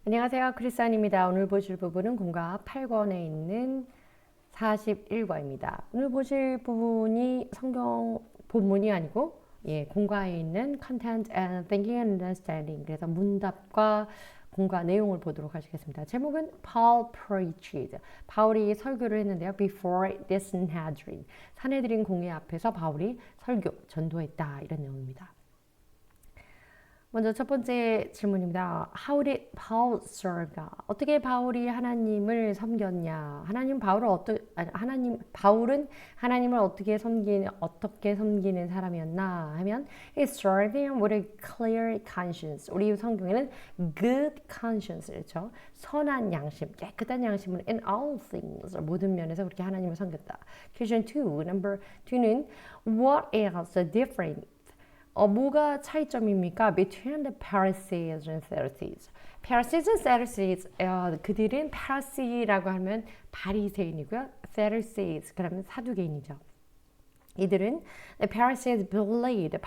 안녕하세요. 크리스안입니다. 오늘 보실 부분은 공과 8권에 있는 41과입니다. 오늘 보실 부분이 성경 본문이 아니고 공과에 있는 Content and Thinking and Understanding, 그래서 문답과 공과 내용을 보도록 하시겠습니다. 제목은 Paul preached. 바울이 설교를 했는데요. Before the Sanhedrin. 산헤드린 공회 앞에서 바울이 설교, 전도했다. 이런 내용입니다. 먼저 첫 번째 질문입니다. How did Paul serve God? 어떻게 바울이 하나님을 섬겼냐? 바울은 하나님을 어떻게 섬기는 사람이었나 하면 he served him with a clear conscience. 우리 성경에는 good conscience, 그렇죠? 선한 양심, 깨끗한 양심으로 in all things, 모든 면에서 그렇게 하나님을 섬겼다. Question 2, number 2는 what else different? 뭐가 차이점입니까? Between the Pharisees and Sadducees. Pharisees and Sadducees, 그들은 파리시라고 하면 바리새인이고요. Sadducees, 그러면 사두개인이죠. 이들은 the Pharisees believed,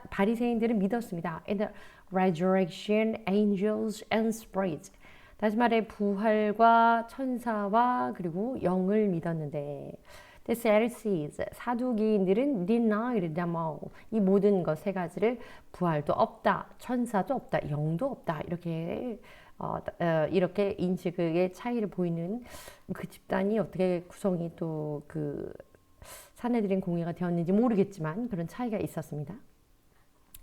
바리새인들은 믿었습니다. In the resurrection, angels and spirits. 다시 말해 부활과 천사와 그리고 영을 믿었는데 The Sadducees, 사두개인들은 denied them all. 이 모든 것 세 가지를 부활도 없다, 천사도 없다, 영도 없다, 이렇게 인식의 차이를 보이는 그 집단이 어떻게 구성이 또 그 산헤드린 공회가 되었는지 모르겠지만 그런 차이가 있었습니다.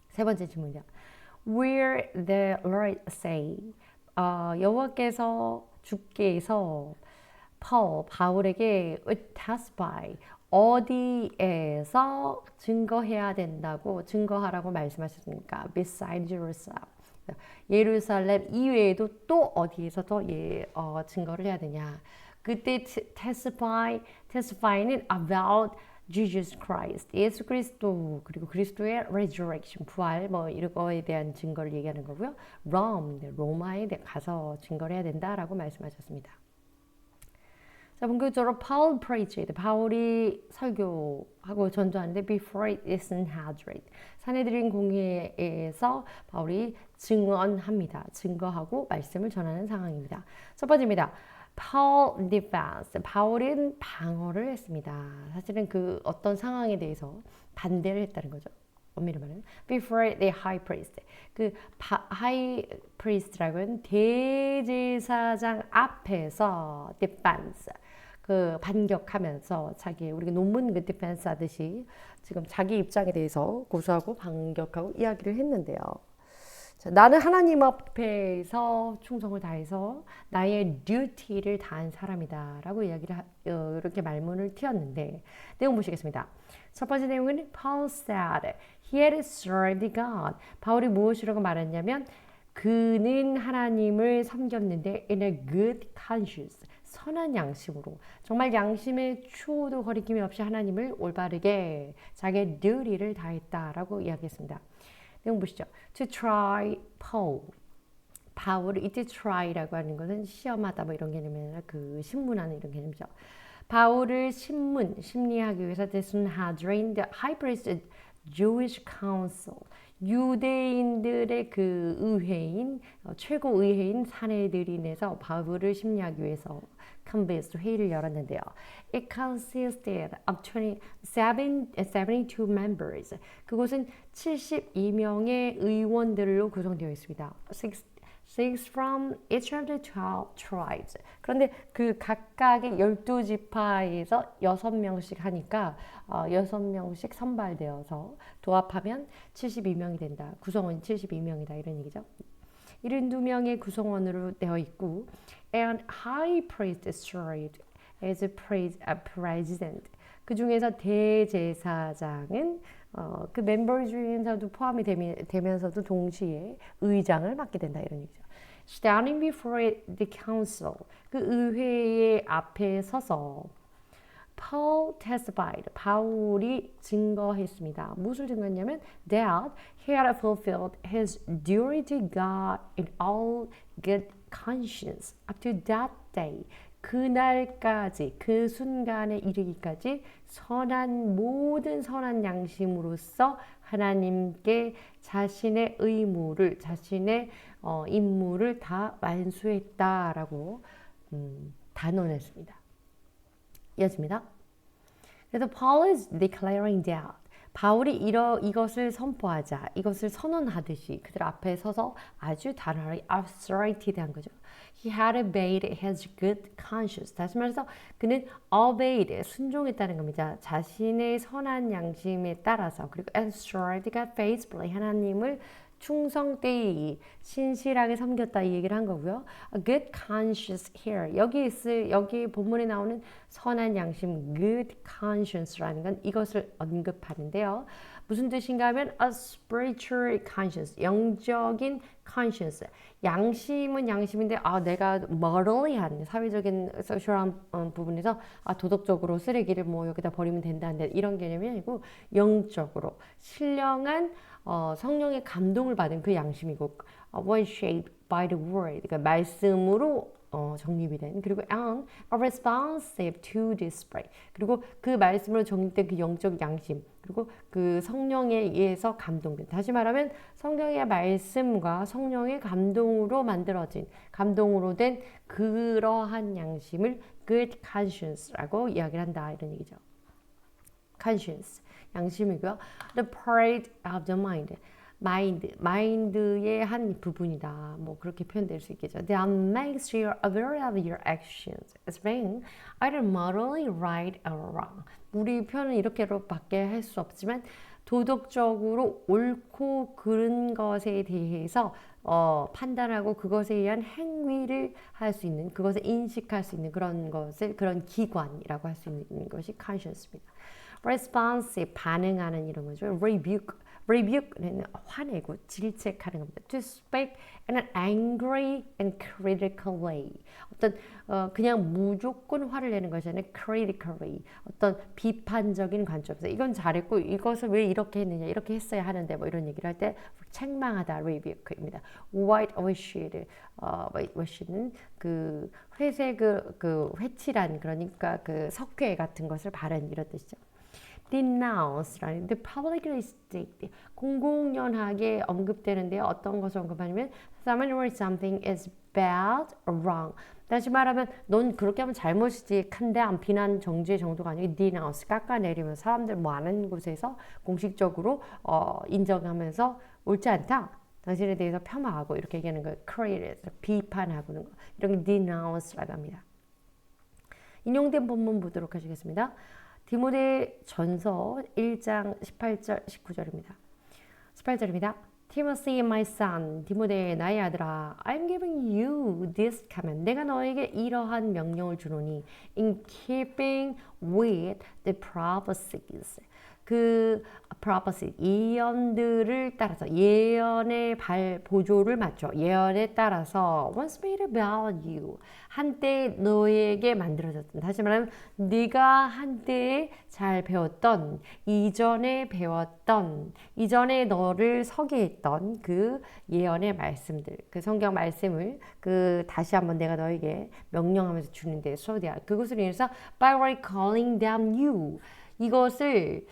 세 번째 질문이요. Where the Lord say, 여호와께서 주께서 바울에게 testify, 어디에서 증거해야 된다고 증거하라고 말씀하셨습니까? Beside Jerusalem. 예루살렘 이외에도 또 어디에서 더 증거를 해야 되냐? 그때 testify는 about Jesus Christ, 예수 그리스도, 그리고 그리스도의 resurrection, 부활, 이런 거에 대한 증거를 얘기하는 거고요. 로마에 가서 증거를 해야 된다라고 말씀하셨습니다. 자, 본격적으로 Paul preached. 바울이 설교하고 전도하는데 before the Sanhedrin. 산헤드린 공회에서 바울이 증언합니다. 증거하고 말씀을 전하는 상황입니다. 첫 번째입니다. Paul defense. 바울은 방어를 했습니다. 사실은 그 어떤 상황에 대해서 반대를 했다는 거죠. 엄밀히 말하면 before the high priest. high priest라고 하는 대제사장 앞에서 defense. 반격하면서 우리가 논문 디펜스 하듯이 지금 자기 입장에 대해서 고수하고 반격하고 이야기를 했는데요. 자, 나는 하나님 앞에서 충성을 다해서 나의 듀티를 다한 사람이다 라고 이렇게 말문을 틔웠는데 내용 보시겠습니다. 첫 번째 내용은 Paul said he had served God. 바울이 무엇이라고 말했냐면 그는 하나님을 섬겼는데 in a good conscience, 선한 양심으로, 정말 양심의 추호도 거리낌이 없이 하나님을 올바르게 자기의 duty를 다했다라고 이야기했습니다. 내용 보시죠. To try Paul. 바울을 이때 try라고 하는 것은 시험하다 이런 개념이 아니라 신문하는 이런 개념이죠. 바울을 심리하기 위해서 the Sanhedrin, the high priest Jewish council, 유대인들의 의회인, 최고 의회인 산헤드린에서 바울을 심리하기 위해서 convinced, 회의를 열었는데요. It consisted of 72 members. 그곳은 72명의 의원들로 구성되어 있습니다. Six from each of the 12 tribes. 그런데 각각의 12지파에서 6명씩 하니까 6명씩 선발되어서 도합하면 72명이 된다. 구성원이 72명이다. 이런 얘기죠. 72명의 구성원으로 되어 있고 and high priest served as a president. 그 중에서 대제사장은 그 멤버 중에서도 포함이 되면서도 동시에 의장을 맡게 된다 이런 얘기죠. Standing before the council, 그 의회의 앞에 서서 Paul testified, 바울이 증거했습니다. 무엇을 증거했냐면 that he had fulfilled his duty to God in all good conscience up to that day. 그날까지, 그 순간에 이르기까지 모든 선한 양심으로서 하나님께 자신의 의무를, 자신의 임무를 다 완수했다라고 단언했습니다. 이어집니다. 그래서 Paul is declaring that 바울이 이것을 선포하자, 이것을 선언하듯이 그들 앞에 서서 아주 단호하게 asserted한 거죠. He had obeyed his good conscience. 다시 말해서 그는 obeyed, 순종했다는 겁니다. 자신의 선한 양심에 따라서 그리고 asserted가 faithfully 하나님을 충성되이 신실하게 섬겼다 이 얘기를 한 거고요. A good conscience here. 여기 본문에 나오는 선한 양심 good conscience라는 건 이것을 언급하는데요. 무슨 뜻인가 하면 a spiritual conscience. 영적인 conscience. 양심은 양심인데 내가 morally한 사회적인 소셜한 부분에서 도덕적으로 쓰레기를 뭐 여기다 버리면 된다는데 이런 개념이 아니고 영적으로 신령한 성령의 감동을 받은 그 양심이고 one shaped by the word 그러니까 말씀으로 정립이 된 그리고 and responsive to this pray 그리고 그 말씀으로 정립된 그 영적 양심 그리고 그 성령에 의해서 감동된 다시 말하면 성경의 말씀과 성령의 감동으로 만들어진 감동으로 된 그러한 양심을 good conscience라고 이야기를 한다 이런 얘기죠. conscience 양심이고요. The part of the mind. 마인드의 한 부분이다. 뭐 그렇게 표현될 수 있겠죠. That makes you aware of your actions as being either morally right or wrong. 우리 표현은 이렇게로밖에 할 수 없지만 도덕적으로 옳고 그른 것에 대해서 판단하고 그것에 의한 행위를 할 수 있는 그것을 인식할 수 있는 그런 기관이라고 할 수 있는 것이 conscience입니다. responsive 반응하는 이런 거죠. rebuke는 화내고 질책하는 겁니다. to speak in an angry and critical way. 어떤 그냥 무조건 화를 내는 것이 아니라 critically 어떤 비판적인 관점에서 이건 잘했고 이것을 왜 이렇게 했느냐 이렇게 했어야 하는데 뭐 이런 얘기를 할 때 책망하다 rebuke입니다. whitewash는 그 회색 그 회칠한 그러니까 그 석회 같은 것을 바른 이런 뜻이죠. denounce라는 publicly state 공공연하게 언급되는데요. 어떤 것을 언급하냐면 someone or something is bad or wrong. 다시 말하면 넌 그렇게 하면 잘못이지 condemn 비난 정죄 정도가 아니고 denounce 깎아내리면 사람들 많은 곳에서 공식적으로 인정하면서 옳지 않다. 당신에 대해서 폄하하고 이렇게 얘기하는 거 criticize 비판하고는 거 이런 게 denounce라고 합니다. 인용된 본문 보도록 하시겠습니다. 디모데 전서 1장 18절 19절입니다. 18절입니다. Timothy, my son, 디모데 나의 아들아, I'm giving you this command. 내가 너에게 이러한 명령을 주노니 in keeping with the prophecies. 그 prophecy 예언들을 따라서 예언의 보조를 맞춰 예언에 따라서 once made about you 한때 너에게 만들어졌던 다시 말하면 네가 한때 잘 배웠던 이전에 배웠던 이전에 너를 서게 했던 그 예언의 말씀들 그 성경 말씀을 그 다시 한번 내가 너에게 명령하면서 주는데 so that 그것을 인해서 by recalling them you 이것을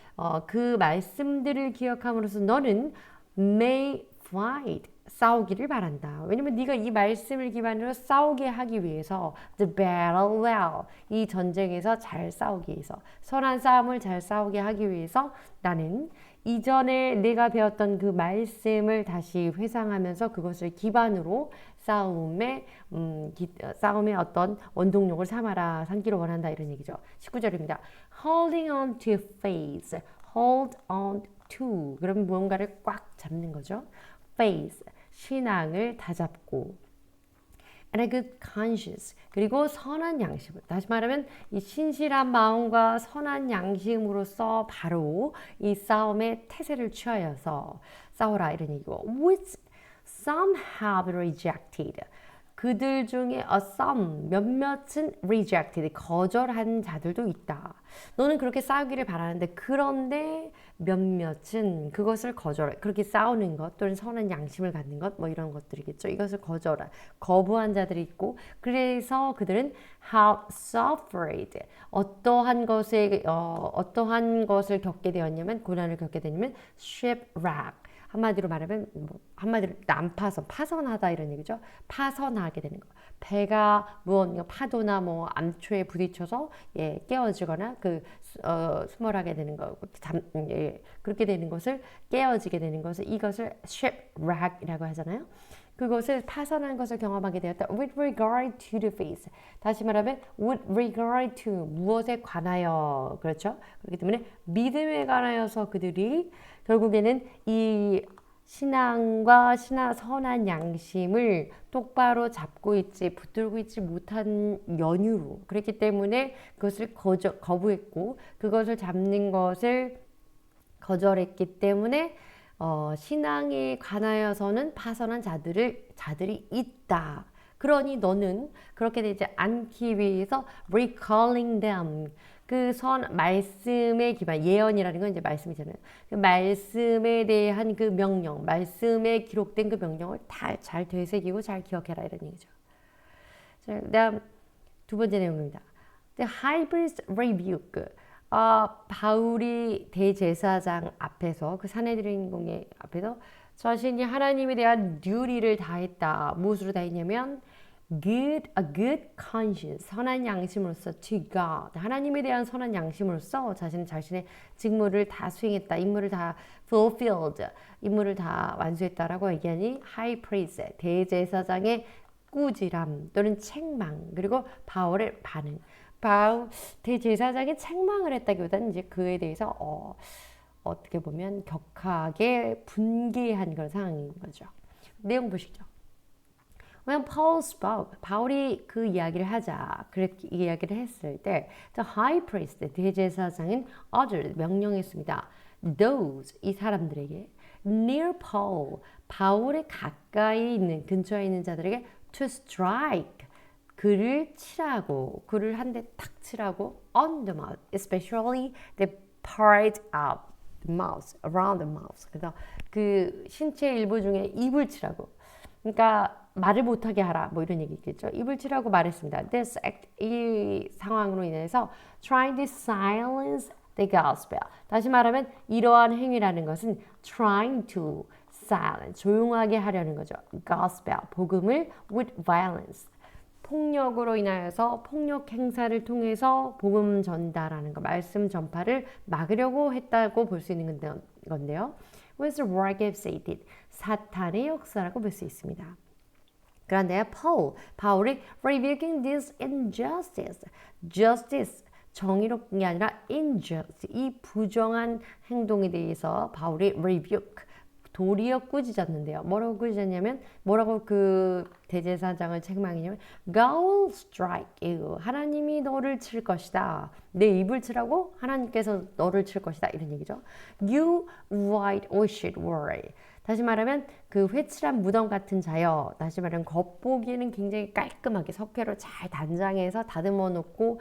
그 말씀들을 기억함으로써 너는 may fight 싸우기를 바란다. 왜냐면 네가 이 말씀을 기반으로 싸우게 하기 위해서 the battle well 이 전쟁에서 잘 싸우기 위해서 선한 싸움을 잘 싸우게 하기 위해서 나는 이전에 내가 배웠던 그 말씀을 다시 회상하면서 그것을 기반으로 싸움의 어떤 원동력을 삼기를 원한다 이런 얘기죠. 19절입니다. Holding on to faith, hold on to 그럼 무언가를 꽉 잡는 거죠. faith, 신앙을 다잡고 and a good conscience 그리고 선한 양심을 다시 말하면 이 신실한 마음과 선한 양심으로서 바로 이 싸움의 태세를 취하여서 싸워라 이런 얘기고 which some have rejected 그들 중에 a some 몇몇은 rejected 거절한 자들도 있다. 너는 그렇게 싸우기를 바라는데 그런데 몇몇은 그것을 거절해. 그렇게 싸우는 것 또는 선한 양심을 갖는 것 뭐 이런 것들이겠죠. 이것을 거부한 자들이 있고 그래서 그들은 have suffered 어떠한 것을 겪게 되었냐면 고난을 겪게 되냐면 shipwreck 한마디로 말하면 한마디로 파선하다 이런 얘기죠. 파선하게 되는 거. 배가 무언가 파도나 뭐 암초에 부딪혀서 깨어지거나 수몰하게 되는 거, 그렇게 되는 것을 깨어지게 되는 것을 이것을 shipwreck이라고 하잖아요. 그것을 파선한 것을 경험하게 되었다. With regard to the face. 다시 말하면 with regard to 무엇에 관하여 그렇죠. 그렇기 때문에 믿음에 관하여서 그들이 결국에는 이 신앙과 선한 양심을 똑바로 붙들고 있지 못한 연유로 그렇기 때문에 그것을 거부했고 그것을 잡는 것을 거절했기 때문에 신앙에 관하여서는 파선한 자들이 있다. 그러니 너는 그렇게 되지 않기 위해서 recalling them 그 말씀의 기반 예언이라는 건 이제 말씀이잖아요. 그 말씀에 대한 그 명령, 말씀에 기록된 그 명령을 다 잘 되새기고 잘 기억해라 이런 얘기죠. 자, 그다음 두 번째 내용입니다. The high priest rebuke. 바울이 대제사장 앞에서 그 산헤드린궁의 앞에서 자신이 하나님에 대한 듀리를 다했다. 무엇으로 다했냐면 a good conscience, 선한 양심으로서 to God, 하나님에 대한 선한 양심으로서 자신의 직무를 다 수행했다, 임무를 다 fulfilled, 임무를 다 완수했다라고 얘기하니 high priest, 대제사장의 꾸지람 또는 책망, 그리고 바울의 반응. 대제사장이 책망을 했다기보다는 이제 그에 대해서 어떻게 보면 격하게 분개한 그런 상황인 거죠. 내용 보시죠. When Paul spoke, 바울이 그 이야기를 그렇게 이야기를 했을 때, the high priest, 대제사장은 ordered, 명령했습니다. Those, 이 사람들에게, near Paul, 바울의 가까이 있는, 근처에 있는 자들에게 to strike, 그를 한 대 탁 치라고 on the mouth, especially the part of the mouth, around the mouth. 그래서 그 신체 일부 중에 입을 치라고. 그러니까 말을 못하게 하라 뭐 이런 얘기 있겠죠. 입을 치라고 말했습니다. This act, 이 상황으로 인해서 trying to silence the gospel. 다시 말하면 이러한 행위라는 것은 trying to silence, 조용하게 하려는 거죠. gospel, 복음을 with violence. 폭력으로 인하여서 폭력 행사를 통해서 복음 전달하는 거, 말씀 전파를 막으려고 했다고 볼 수 있는 건데요. Was the work of Satan, 사탄의 역사라고 볼 수 있습니다. 그런데 바울이 rebuking this injustice, justice, 정의로운 게 아니라 injustice, 이 부정한 행동에 대해서 바울이 rebuke, 도리어 꾸짖었는데요. 뭐라고 꾸짖었냐면, 뭐라고 그 대제사장을 책망했냐면, God will strike you. 하나님이 너를 칠 것이다. 내 입을 치라고 하나님께서 너를 칠 것이다. 이런 얘기죠. You whitewashed wall. 다시 말하면 그 회칠한 무덤 같은 자여. 다시 말하면 겉보기에는 굉장히 깔끔하게 석회로 잘 단장해서 다듬어 놓고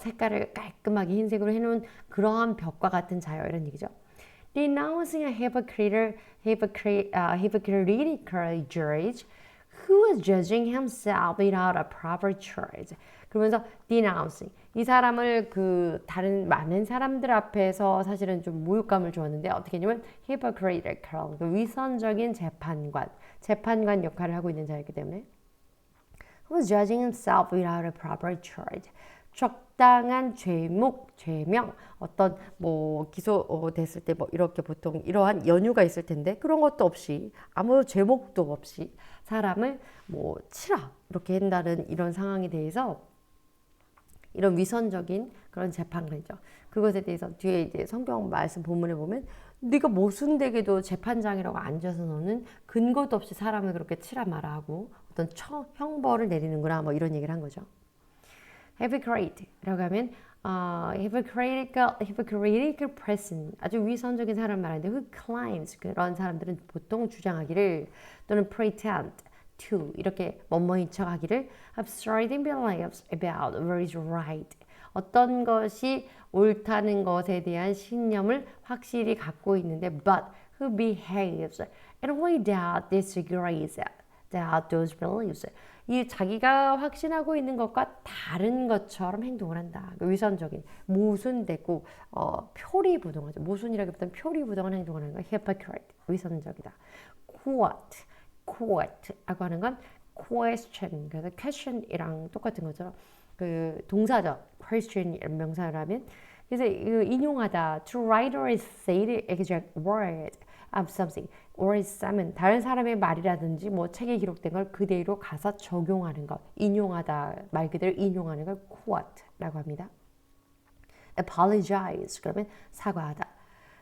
색깔을 깔끔하게 흰색으로 해놓은 그러한 벽과 같은 자여. 이런 얘기죠. Denouncing a hypocritical judge who was judging himself without a proper charge. 그러면서 denouncing 이 사람을 그 다른 많은 사람들 앞에서 사실은 좀 모욕감을 주었는데 어떻게 했냐면 hypocritical 그 위선적인 재판관 역할을 하고 있는 자였기 때문에 who was judging himself without a proper charge. 적당한 죄명, 어떤 기소됐을 때 이렇게 보통 이러한 연유가 있을 텐데 그런 것도 없이 아무 죄목도 없이 사람을 치라 이렇게 한다는 이런 상황에 대해서 이런 위선적인 그런 재판관이죠. 그것에 대해서 뒤에 이제 성경 말씀 본문에 보면 네가 모순되게도 재판장이라고 앉아서 너는 근거도 없이 사람을 그렇게 치라 마라 하고 어떤 형벌을 내리는구나 이런 얘기를 한 거죠. hypocrite라고 하면 hypocritical person 아주 위선적인 사람 말하는데 who claims 그런 사람들은 보통 주장하기를 또는 pretend to 이렇게 뭐뭐인 척하기를 have certain beliefs about what is right. 어떤 것이 옳다는 것에 대한 신념을 확실히 갖고 있는데 but who behaves in a way that disagrees that those beliefs. 이 자기가 확신하고 있는 것과 다른 것처럼 행동을 한다. 위선적인 모순되고 표리부동하죠. 모순이라기보다는 표리부동한 행동을 하는 거. hypocrite 위선적이다. quote라고 하는 건 question. 그래서 question이랑 똑같은 거죠. 그 동사죠. question 명사라면 그래서 인용하다. To write or say the exact word of something or something 다른 사람의 말이라든지 뭐 책에 기록된 걸 그대로 가사 적용하는 것 인용하다 말 그대로 인용하는 걸 quote라고 합니다. apologize 그러면 사과하다.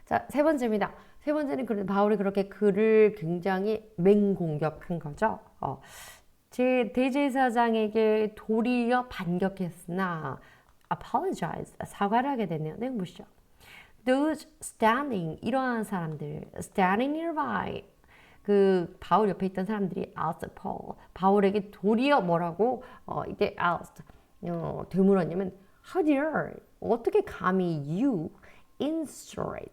자, 세 번째입니다. 세 번째는 바울이 그렇게 그를 굉장히 맹공격한 거죠. 제 대제사장에게 도리어 반격했으나 apologize 사과를 하게 됐네요. 네, 보시죠. Those standing 일어나는 사람들 standing nearby 그 바울 옆에 있던 사람들이 asked Paul 바울에게 도리어 뭐라고 이때 asked 되물었냐면 how dare 어떻게 감히 you insult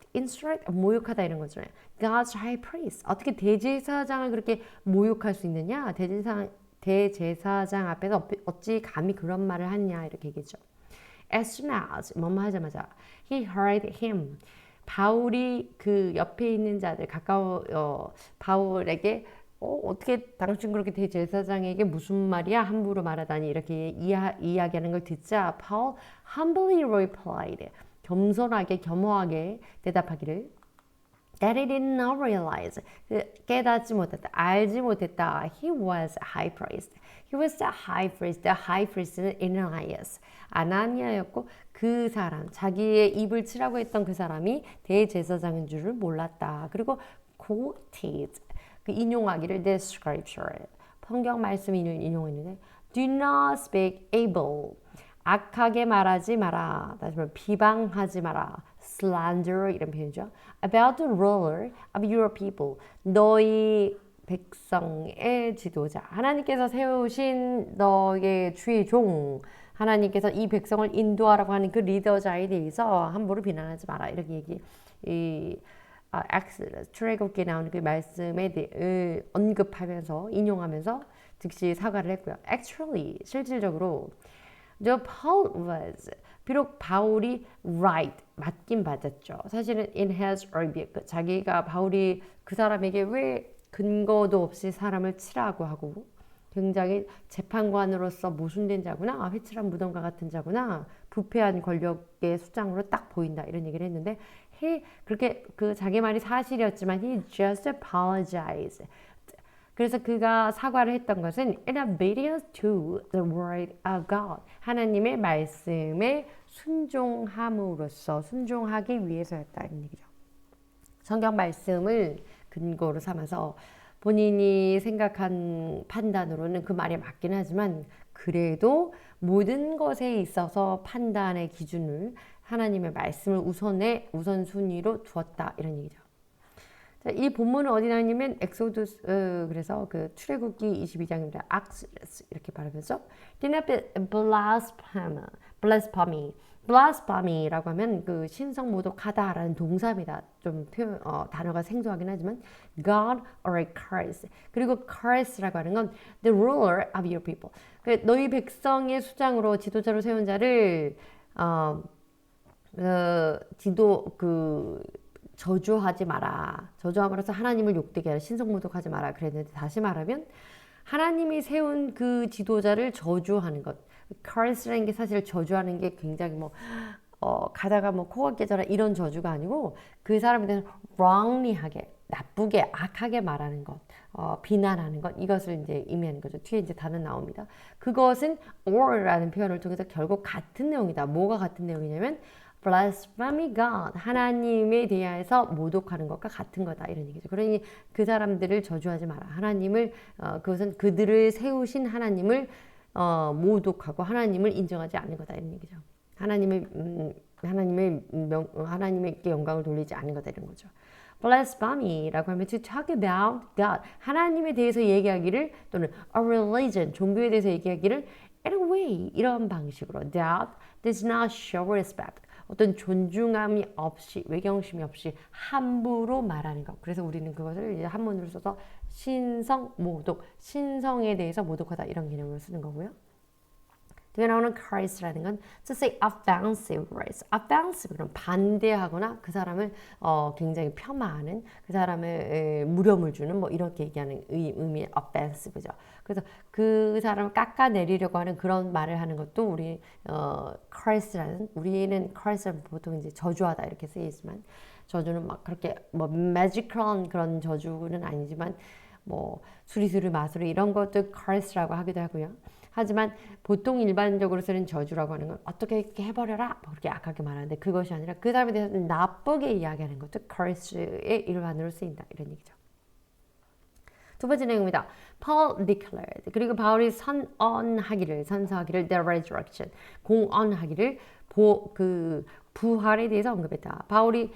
모욕하다 이런 거잖아요. God's high priest 어떻게 대제사장을 그렇게 모욕할 수 있느냐 대제사장 앞에서 어찌 감히 그런 말을 하냐 이렇게 얘기했죠. As soon as 뭐뭐 하자마자 he heard him 바울이 그 옆에 있는 자들 바울에게 어떻게 당신 그렇게 대제사장에게 무슨 말이야 함부로 말하다니 이렇게 이야기하는 걸 듣자 Paul humbly replied 겸손하게 겸허하게 대답하기를 that he did not realize 깨닫지 못했다 알지 못했다 he was high priest he was the high priest는 Ananias 아나니아였고 그 사람 자기의 입을 치라고 했던 그 사람이 대제사장인 줄을 몰랐다 그리고 quoted 그 인용하기를 this scripture 성경 말씀 인용했는데 do not speak evil 악하게 말하지 마라. 다시 말해 비방하지 마라. slander 이런 표현이죠. About the ruler of your people. 너희 백성의 지도자. 하나님께서 세우신 너의 주의 종. 하나님께서 이 백성을 인도하라고 하는 그 리더자에 대해서 함부로 비난하지 마라. 이렇게 출애굽기에 나오는 그 말씀에 대해 언급하면서 인용하면서 즉시 사과를 했고요. Actually 실질적으로 The Paul was 비록 바울이 right 맞긴 맞았죠. 사실은 in his rebuke 자기가 바울이 그 사람에게 왜 근거도 없이 사람을 치라고 하고 굉장히 재판관으로서 모순된 자구나 회칠한 무덤과 같은 자구나 부패한 권력의 수장으로 딱 보인다 이런 얘기를 했는데 그렇게 그 자기 말이 사실이었지만 he just apologized. 그래서 그가 사과를 했던 것은 in obedience to the word of God. 하나님의 말씀에 순종함으로써 순종하기 위해서였다 이런 얘기죠. 성경 말씀을 근거로 삼아서 본인이 생각한 판단으로는 그 말이 맞긴 하지만 그래도 모든 것에 있어서 판단의 기준을 하나님의 말씀을 우선순위로 두었다 이런 얘기죠. 자, 이 본문은 어디 나오냐면 엑소두스 그래서 그 출애굽기 22장입니다. 악스레스 이렇게 발음해서 blasphemy라고 하면 그 신성 모독하다라는 동사입니다. 좀 단어가 생소하긴 하지만 God or a curse 그리고 curse라고 하는 건 the ruler of your people 너희 백성의 수장으로 지도자로 세운 자를 저주하지 마라. 저주함으로써 하나님을 욕되게 하라. 신성모독하지 마라. 그랬는데 다시 말하면 하나님이 세운 그 지도자를 저주하는 것. curse라는 게 사실 저주하는 게 굉장히 가다가 코가 깨져라 이런 저주가 아니고 그 사람에 대해서 wrongly하게 나쁘게 악하게 말하는 것, 비난하는 것 이것을 이제 의미하는 거죠. 뒤에 이제 단어 나옵니다. 그것은 or라는 표현을 통해서 결국 같은 내용이다. 뭐가 같은 내용이냐면 blasphemy God 하나님에 대해서 모독하는 것과 같은 거다 이런 얘기죠. 그러니 그 사람들을 저주하지 마라. 하나님을 그것은 그들을 세우신 하나님을 모독하고 하나님을 인정하지 않는 거다 이런 얘기죠. 하나님에게 영광을 돌리지 않는 거다 이런 거죠. blasphemy라고 하면 to talk about God, 하나님에 대해서 얘기하기를 또는 a religion, 종교에 대해서 얘기하기를 in a way, 이런 방식으로 that does not show respect, 어떤 존중함이 없이, 외경심이 없이 함부로 말하는 것. 그래서 우리는 그것을 이제 한문으로 써서 신성, 모독, 신성에 대해서 모독하다 이런 개념으로 쓰는 거고요. 뒤에 나오는 Christ라는 건 to say offensive words. offensive 그럼 반대하거나 그 사람을 굉장히 폄하하는, 그 사람을 무렴을 주는 뭐 이렇게 얘기하는 의미의 offensive죠. 그래서 그 사람을 깎아내리려고 하는 그런 말을 하는 것도 우리 Christ라는, 우리는 Christ는 보통 이제 저주하다 이렇게 쓰이지만 저주는 막 그렇게 뭐 매지컬한 그런 저주는 아니지만 뭐 수리수리 마수리 이런 것도 Christ라고 하기도 하고요. 하지만 보통 일반적으로 쓰는 저주라고 하는 건 어떻게 이렇게 해버려라 뭐 그렇게 악하게 말하는데 그것이 아니라 그 사람에 대해서 나쁘게 이야기하는 것도 curse의 일반으로 쓰인다 이런 얘기죠. 두 번째 내용입니다. Paul declared. 그리고 바울이 선언하기를, 선서하기를 the resurrection, 공언하기를 부활에 대해서 언급했다. 바울이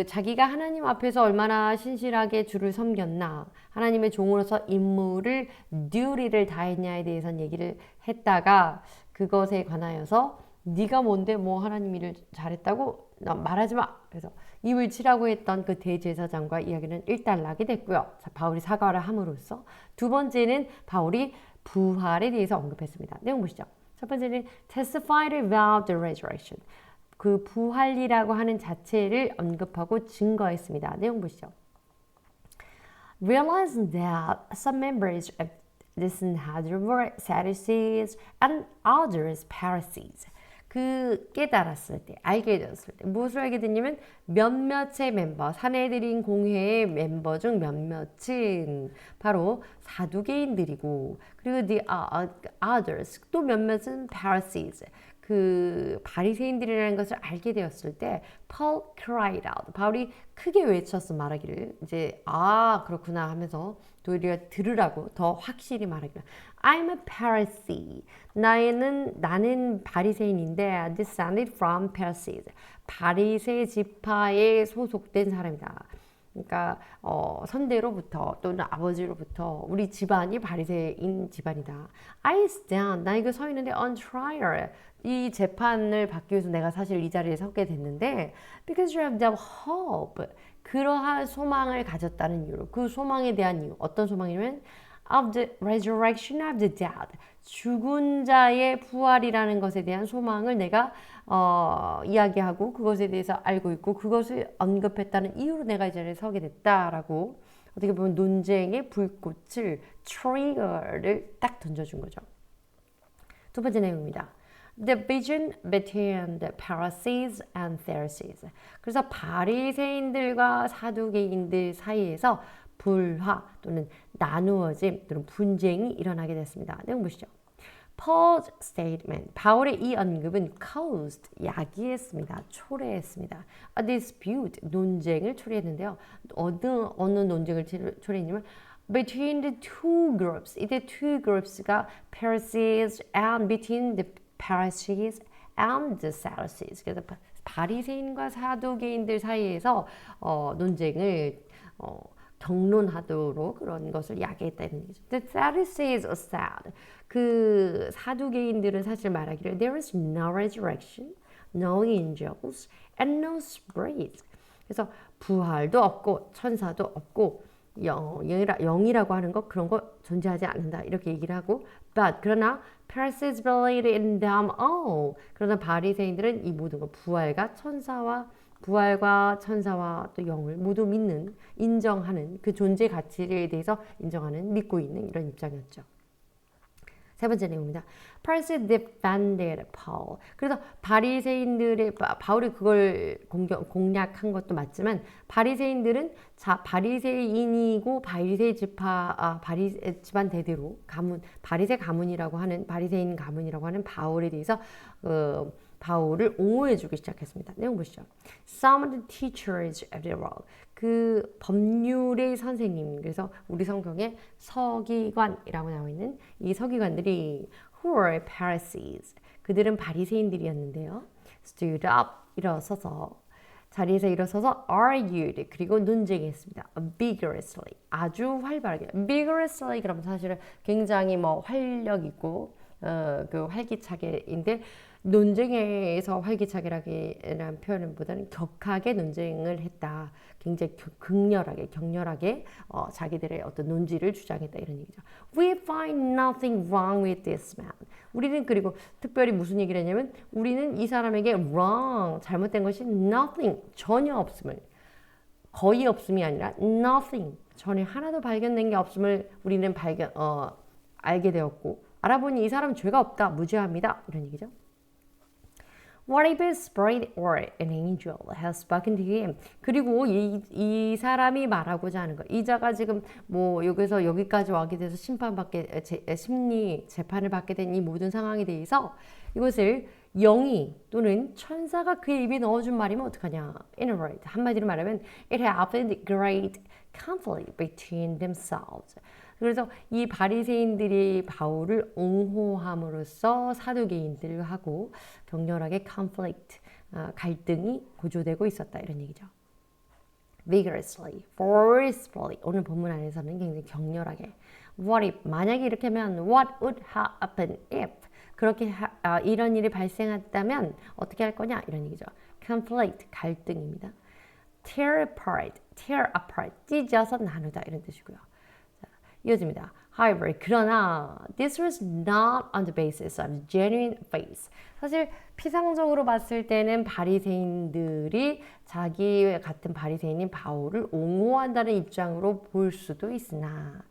자기가 하나님 앞에서 얼마나 신실하게 주를 섬겼나, 하나님의 종으로서 임무를, duty를 다했냐에 대해서는 얘기를 했다가 그것에 관하여서 네가 뭔데 뭐 하나님 일을 잘했다고 말하지 마. 그래서 입을 치라고 했던 그 대제사장과 이야기는 일단락이 됐고요. 자, 바울이 사과를 함으로써 두 번째는 바울이 부활에 대해서 언급했습니다. 내용 보시죠. 첫 번째는 testified about the resurrection. 그 부활이라고 하는 자체를 언급하고 증거했습니다. 내용 보시죠. Realizing that some members of the Sanhedrin were Sadducees and others Pharisees. 깨달았을 때, 알게 되었을 때, 무엇을 알게 됐냐면 몇몇의 멤버, 사내들인 공회의 멤버 중 몇몇은 바로 사두개인들이고, 그리고 the others, 또 몇몇은 Pharisees, 바리새인들이라는 것을 알게 되었을 때 Paul cried out. 바울이 크게 외쳤어 말하기를 이제 그렇구나 하면서 도리어 들으라고 더 확실히 말하기를 I'm a Pharisee. 나는 바리새인인데 descended from Pharisees. 바리새 지파에 소속된 사람이다. 그러니까 선대로부터 또는 아버지로부터 우리 집안이 바리새인 집안이다. I stand. 나 이거 서 있는데 on trial. 이 재판을 받기 위해서 내가 사실 이 자리에 서게 됐는데 because you have the hope. 그러한 소망을 가졌다는 이유로 그 소망에 대한 이유 어떤 소망이냐면 of the resurrection of the dead. 죽은 자의 부활이라는 것에 대한 소망을 내가 이야기하고 그것에 대해서 알고 있고 그것을 언급했다는 이유로 내가 이 자리에 서게 됐다라고 어떻게 보면 논쟁의 불꽃을 트리거를 딱 던져준 거죠. 두 번째 내용입니다. The vision between the Pharisees and Pharisees. 그래서 바리새인들과 사두개인들 사이에서 불화 또는 나누어짐 또는 분쟁이 일어나게 됐습니다. 내용 보시죠. Paul's statement, 바울의 이 언급은 caused, 야기했습니다. 초래했습니다. A dispute, 논쟁을 초래했는데요. 어느 논쟁을 초래했냐면 between the two groups, 이때 two groups가 Pharisees and between the Pharisees and the Sadducees. 그래서 바리새인과 사두개인들 사이에서 논쟁을 경론하도록 그런 것을 야기했다는 얘기죠. The Sadducees are sad. 그 사두개인들은 사실 말하기를 there is no resurrection, no angels, and no spirits. 그래서 부활도 없고 천사도 없고 영이라고 하는 것 그런 거 존재하지 않는다 이렇게 얘기를 하고 but 그러나 Pharisees believed in them all. 그러나 바리새인들은 이 모든 것 부활과 천사와 또 영을 모두 믿는 인정하는 그 존재 가치에 대해서 인정하는 믿고 있는 이런 입장이었죠. 세 번째 내용입니다. Pharisees defended Paul. 그래서 바울이 그걸 공략한 것도 맞지만 바리새인들은 바리새인이고 바리새 집안 대대로 바리새 가문이라고 하는 바리새인 가문이라고 하는 바울에 대해서 바울을 옹호해주기 시작했습니다. 내용 보시죠. Some of the teachers of the world. 그 법률의 선생님, 그래서 우리 성경에 서기관이라고 나와 있는 이 서기관들이 who were Pharisees. 그들은 바리새인들이었는데요. Stood up, 일어서서 자리에서 일어서서 argued 그리고 논쟁했습니다. vigorously 아주 활발하게 vigorously 그럼 사실은 굉장히 뭐 활력 있고 그 활기차게인데 논쟁에서 활기차게라는 표현보다는 격하게 논쟁을 했다. 굉장히 격렬하게 자기들의 어떤 논지를 주장했다 이런 얘기죠. We find nothing wrong with this man. 우리는 그리고 특별히 무슨 얘기를 했냐면 우리는 이 사람에게 wrong 잘못된 것이 nothing 전혀 없음을 거의 없음이 아니라 nothing 전혀 하나도 발견된 게 없음을 우리는 알게 되었고 알아보니 이 사람은 죄가 없다 무죄합니다 이런 얘기죠. What if a spirit or an angel has spoken to him? 그리고 이 사람이 말하고자 하는 거. 이자가 지금 뭐 여기서 여기까지 와게 돼서 심리 재판을 받게 된 이 모든 상황에 대해서 이것을 영이 또는 천사가 그의 입에 넣어준 말이면 어떡하냐? In a word, 한마디로 말하면 it happened great conflict between themselves. 그래서 이 바리새인들이 바울을 옹호함으로써 사두개인들하고 격렬하게 conflict, 갈등이 고조되고 있었다 이런 얘기죠. vigorously, forcefully 오늘 본문 안에서는 굉장히 격렬하게 what if 만약에 이렇게 하면 what would happen if 그렇게 이런 일이 발생했다면 어떻게 할 거냐 이런 얘기죠. conflict 갈등입니다. tear apart 찢어서 나누다 이런 뜻이고요. 이어집니다. However, 그러나 this was not on the basis of genuine faith. 사실 피상적으로 봤을 때는 바리새인들이 자기 같은 바리새인인 바울을 옹호한다는 입장으로 볼 수도 있으나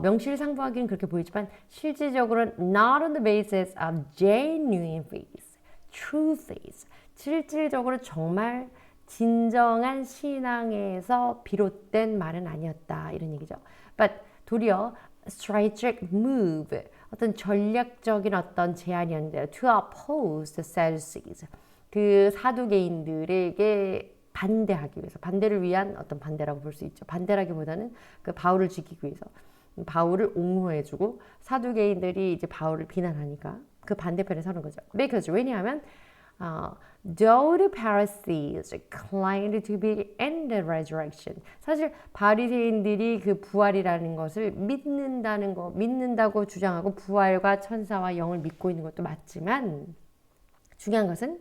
명실상부하기는 그렇게 보이지만 실질적으로는 not on the basis of genuine faith, true faith. 실질적으로 정말 진정한 신앙에서 비롯된 말은 아니었다 이런 얘기죠. But 도리어 strategic move 어떤 전략적인 어떤 제안이었는데요. To oppose the Sadducees 그 사두개인들에게 반대하기 위해서 반대를 위한 어떤 반대라고 볼 수 있죠. 반대라기보다는 그 바울을 지키기 위해서 바울을 옹호해주고 사두개인들이 이제 바울을 비난하니까 그 반대편에 서는 거죠. Because 왜냐하면 though the Pharisees claimed to be in the resurrection. 사실 바리새인들이 그 부활이라는 것을 믿는다고 주장하고 부활과 천사와 영을 믿고 있는 것도 맞지만 중요한 것은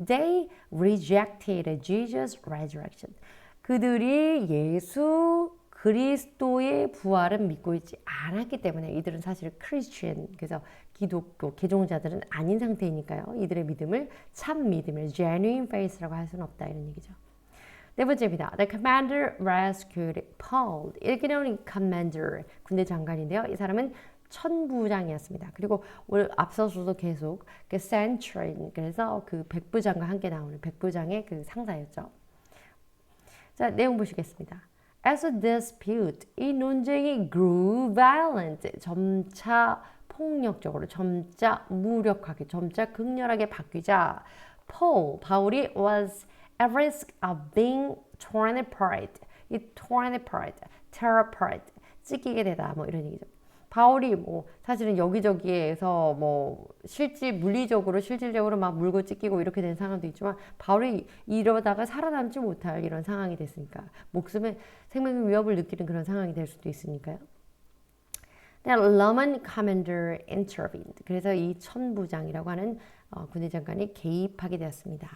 they rejected Jesus' resurrection. 그들이 예수 그리스도의 부활은 믿고 있지 않았기 때문에 이들은 사실 크리스천 그래서 기독교 개종자들은 아닌 상태이니까요. 이들의 믿음을 참 믿음을 genuine faith라고 할 수는 없다 이런 얘기죠. 네 번째입니다. The commander rescued Paul. 이렇게 나오는 commander 군대 장관인데요. 이 사람은 천부장이었습니다. 그리고 오늘 앞서서도 계속 그 centurion 그래서 그 백부장과 함께 나오는 백부장의 그 상사였죠. 자 내용 보시겠습니다. As the dispute, 이 논쟁이 grew violent, 점차 폭력적으로, 점차 무력하게, 점차 극렬하게 바뀌자 바울이 was at risk of being torn apart. 이 torn apart, tear apart, 찢기게 되다 뭐 이런 얘기죠. 바울이 뭐 사실은 여기저기에서 뭐 실질적으로 막 물고 찢기고 이렇게 된 상황도 있지만 바울이 이러다가 살아남지 못할 이런 상황이 됐으니까 생명의 위협을 느끼는 그런 상황이 될 수도 있으니까요. The Roman commander intervened. 그래서 이 천부장이라고 하는 군대 장관이 개입하게 되었습니다.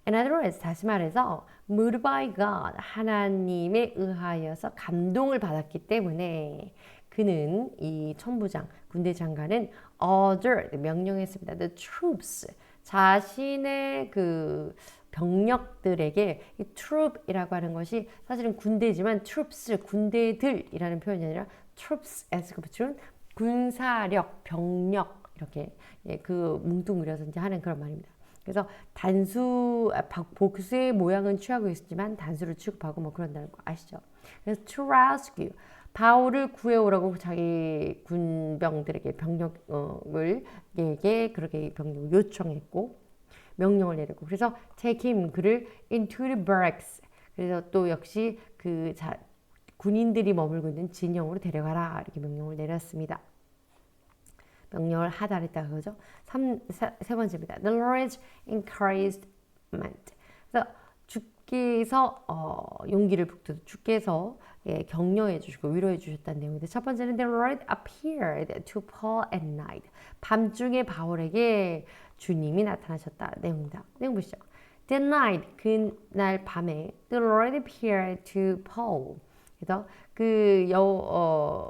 In other words, 다시 말해서 moved by God, 하나님에 의하여서 감동을 받았기 때문에 그는 이 천부장, 군대 장관은 ordered, 명령했습니다. The troops, 자신의 그 병력들에게 이 troop이라고 하는 것이 사실은 군대지만 troops, 군대들이라는 표현이 아니라 troops에서 붙이는 군사력, 병력 이렇게 그 뭉뚱그려서 이제 하는 그런 말입니다. 그래서 복수의 모양은 취하고 있지만 단수를 취급하고 뭐 그런다는 거 아시죠? 그래서 to rescue 바울을 구해오라고 자기 군병들에게 병력에게 그렇게 병력을 요청했고 명령을 내렸고 그래서 take him 그를 into the barracks 그래서 또 역시 그 군인들이 머물고 있는 진영으로 데려가라 이렇게 명령을 내렸습니다. 명령을 하달했다 그거죠. 세 번째입니다. The Lord's encouragement. 그래서 주께서 용기를 북돋아 주께서 예, 격려해 주시고 위로해 주셨다는 내용인데 첫 번째는 The Lord appeared to Paul at night. 밤중에 바울에게 주님이 나타나셨다. 내용입니다. 내용 보시죠. The night, 그날 밤에 The Lord appeared to Paul. 그래서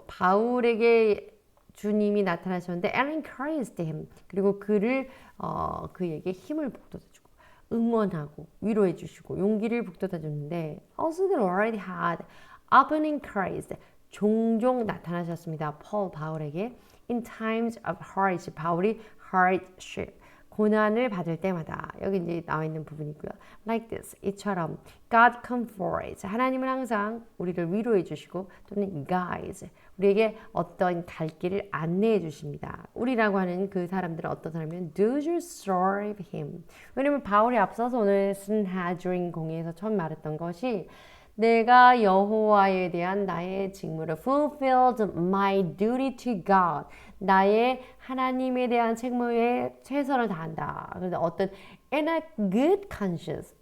바울에게 주님이 나타나셨는데 and encouraged him. 그리고 그에게 힘을 북돋아주고 응원하고 위로해 주시고 용기를 북돋아 줬는데 also the Lord had often encouraged 종종 나타나셨습니다. 바울에게 in times of hardship. 바울이 hardship 고난을 받을 때마다 여기 이제 나와 있는 부분이고요. Like this, 이처럼 God comforts. 하나님은 항상 우리를 위로해 주시고 또는 guides. 우리에게 어떤 갈 길을 안내해 주십니다. 우리라고 하는 그 사람들은 어떤 사람이면 Do you serve him? 왜냐면 바울이 앞서서 오늘 스한드린 공예에서 처음 말했던 것이 내가 여호와에 대한 나의 직무를 fulfilled my duty to God. 나의 하나님에 대한 책무에 최선을 다한다. 그래서 어떤 in a good conscience,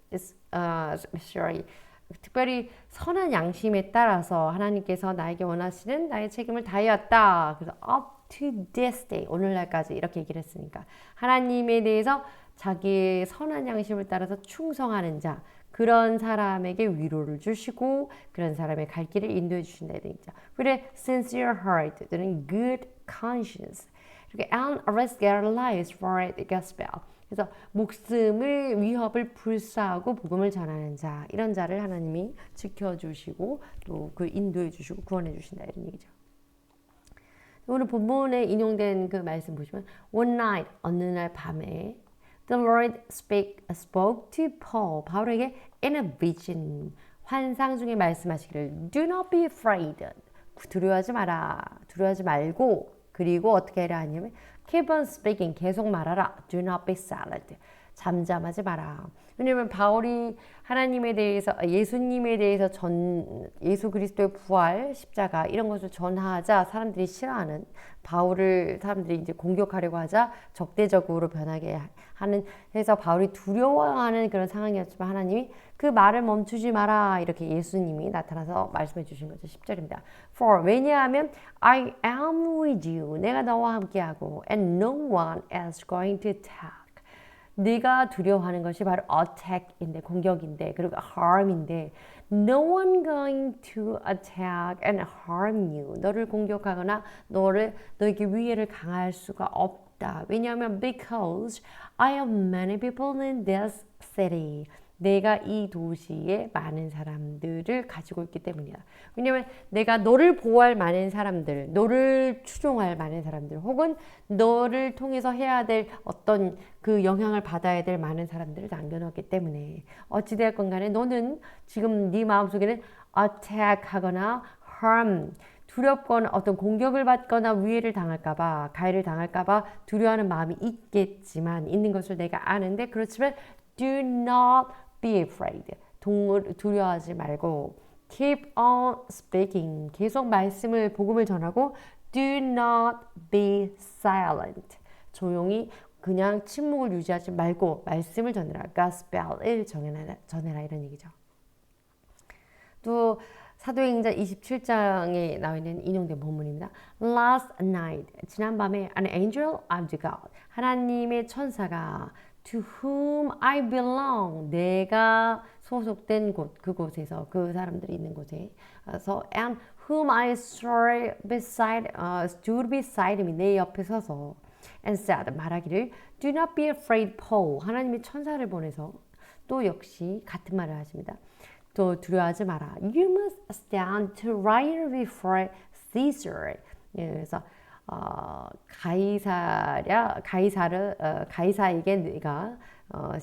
특별히 선한 양심에 따라서 하나님께서 나에게 원하시는 나의 책임을 다하였다. 그래서 up to this day, 오늘날까지 이렇게 얘기를 했으니까 하나님에 대해서 자기의 선한 양심을 따라서 충성하는 자 그런 사람에게 위로를 주시고 그런 사람의 갈 길을 인도해 주신다 이런 얘기죠. 그래 sincere heart 또는 good conscience 이렇게 and risk their lives for the gospel. 그래서 목숨을 위협을 불사하고 복음을 전하는 자 이런 자를 하나님이 지켜주시고 또 그 인도해 주시고 구원해 주신다 이런 얘기죠. 오늘 본문에 인용된 그 말씀 보시면 one night 어느 날 밤에 The Lord spoke to Paul 바울에게 in a vision 환상 중에 말씀하시기를 Do not be afraid 두려워하지 마라 두려워하지 말고 그리고 어떻게 해라 하냐면 Keep on speaking 계속 말하라 Do not be silent 잠잠하지 마라. 왜냐하면 바울이 하나님에 대해서 예수님에 대해서 예수 그리스도의 부활 십자가 이런 것을 전하자 사람들이 싫어하는 바울을 사람들이 이제 공격하려고 하자 적대적으로 변하게 하는 해서 바울이 두려워하는 그런 상황이었지만 하나님이 그 말을 멈추지 마라 이렇게 예수님이 나타나서 말씀해 주신 거죠. 10절입니다. For 왜냐하면 I am with you 내가 너와 함께하고 and no one is going to attack 네가 두려워하는 것이 바로 attack인데 공격인데 그리고 harm인데 no one going to attack and harm you 너를 공격하거나 너에게 위해를 강할 수가 없다. 왜냐하면 because I have many people in this city 내가 이 도시에 많은 사람들을 가지고 있기 때문이야. 왜냐하면 내가 너를 보호할 많은 사람들, 너를 추종할 많은 사람들, 혹은 너를 통해서 해야 될 어떤 그 영향을 받아야 될 많은 사람들을 남겨놓았기 때문에 어찌되었건 간에 너는 지금 네 마음속에는 attack하거나 harm, 두렵거나 어떤 공격을 받거나 위해를 당할까봐, 가해를 당할까봐 두려워하는 마음이 있는 것을 내가 아는데 그렇지만 do not be afraid. 두려워하지 말고 keep on speaking. 계속 복음을 전하고 do not be silent. 조용히 그냥 침묵을 유지하지 말고 말씀을 전해라. gospel을 전해라 이런 얘기죠. 또 사도행전 27장에 나와 있는 인용된 본문입니다. Last night, 지난밤에 an angel of God, 하나님의 천사가 to whom I belong, 내가 소속된 곳, 그곳에서 그 사람들이 있는 곳에서 and whom I stood beside me, 내 옆에 서서 and said, 말하기를 do not be afraid, Paul, 하나님의 천사를 보내서 또 역시 같은 말을 하십니다. 또 두려워하지 마라. You must stand trial before Caesar. 그래서 가이사에게 네가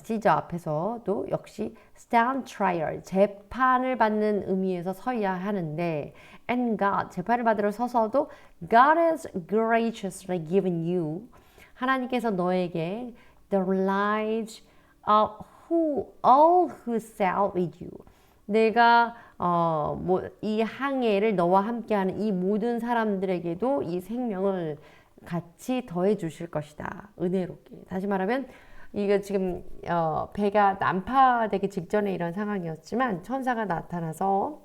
시저 앞에서도 역시 stand trial 재판을 받는 의미에서 서야 하는데 and God 재판을 받으러 서서도 God has graciously given you 하나님께서 너에게 the lives of all who sail with you 내가 이 항해를 너와 함께하는 이 모든 사람들에게도 이 생명을 같이 더해 주실 것이다. 은혜롭게. 다시 말하면 이거 지금 배가 난파되기 직전에 이런 상황이었지만 천사가 나타나서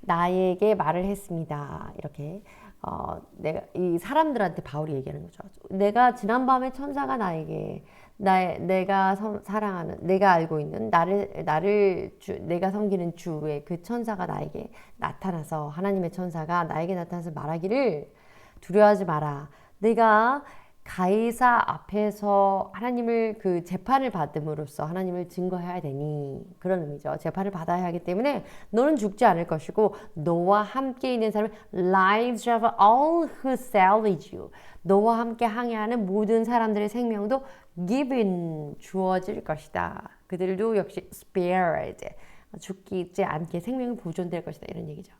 나에게 말을 했습니다. 이렇게 내가 이 사람들한테 바울이 얘기하는 거죠. 내가 지난밤에 천사가 나에게 내가 사랑하는 내가 알고 있는 내가 섬기는 주의 그 천사가 나에게 나타나서 하나님의 천사가 나에게 나타나서 말하기를 두려워하지 마라. 내가 가이사 앞에서 하나님을 그 재판을 받음으로써 하나님을 증거해야 되니 그런 의미죠. 재판을 받아야 하기 때문에 너는 죽지 않을 것이고 너와 함께 있는 사람은 lives of all who salvage you. 너와 함께 항해하는 모든 사람들의 생명도 given 주어질 것이다. 그들도 역시 spared 죽지 않게 생명이 보존될 것이다. 이런 얘기죠.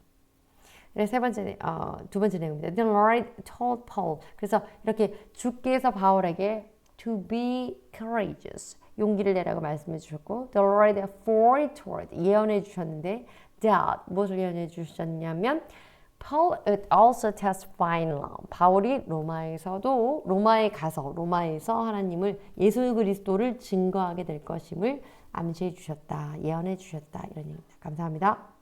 네, 두 번째 내용입니다. The Lord told Paul. 그래서 이렇게 주께서 바울에게 to be courageous. 용기를 내라고 말씀해 주셨고, The Lord foretold. 예언해 주셨는데, that. 무엇을 예언해 주셨냐면, Paul would also testify in Rome. 바울이 로마에서 하나님을 예수 그리스도를 증거하게 될 것임을 암시해 주셨다. 예언해 주셨다. 이런 얘기입니다. 감사합니다.